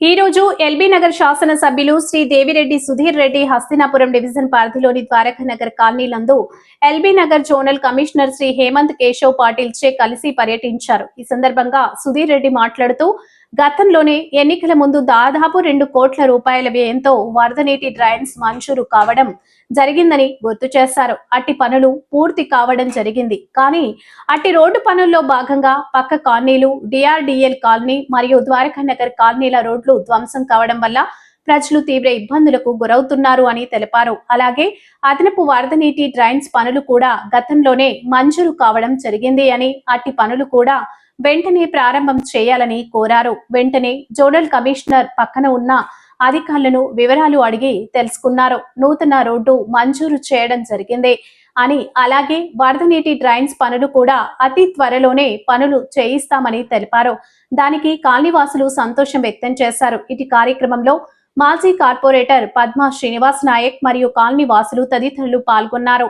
ఈ రోజు ఎల్బీ నగర్ శాసన సభ్యులు శ్రీ దేవిరెడ్డి సుధీర్ రెడ్డి హస్తినాపురం డివిజన్ పరిధిలోని ద్వారకానగర్ కాలనీ నందు ఎల్బీ నగర్ జోనల్ కమిషనర్ శ్రీ హేమంత్ కేశవ్ పాటిల్ చే కలిసి పర్యటించారు. ఈ సందర్భంగా సుధీర్ రెడ్డి మాట్లాడుతూ గతంలోనే ఎన్నికల ముందు దాదాపు 2 కోట్ల రూపాయల వ్యయంతో వరద నీటి డ్రైన్స్ మంజూరు కావడం జరిగిందని గుర్తు చేశారు. అట్టి పనులు పూర్తి కావడం జరిగింది. కానీ అట్టి రోడ్డు పనుల్లో భాగంగా పక్క కాలనీలు డిఆర్డిఎల్ కాలనీ మరియు ద్వారకానగర్ కాలనీల రోడ్లు ధ్వంసం కావడం వల్ల ప్రజలు తీవ్ర ఇబ్బందులకు గురవుతున్నారు అని తెలిపారు. అలాగే అదనపు వరద నీటి డ్రైన్స్ పనులు కూడా గతంలోనే మంజూరు కావడం జరిగింది అని అట్టి పనులు కూడా వెంటనే ప్రారంభం చేయాలని కోరారు. వెంటనే జోనల్ కమిషనర్ పక్కన ఉన్న అధికారులను వివరాలు అడిగి తెలుసుకున్నారు. నూతన రోడ్డు మంజూరు చేయడం జరిగింది అని, అలాగే వరద నీటి డ్రైన్స్ పనులు కూడా అతి త్వరలోనే పనులు చేయిస్తామని తెలిపారు. దానికి కాలనీవాసులు సంతోషం వ్యక్తం చేశారు. ఇటు కార్యక్రమంలో మాజీ కార్పొరేటర్ పద్మా శ్రీనివాస్ నాయక్ మరియు కాలనీ వాసులు తదితరులు పాల్గొన్నారు.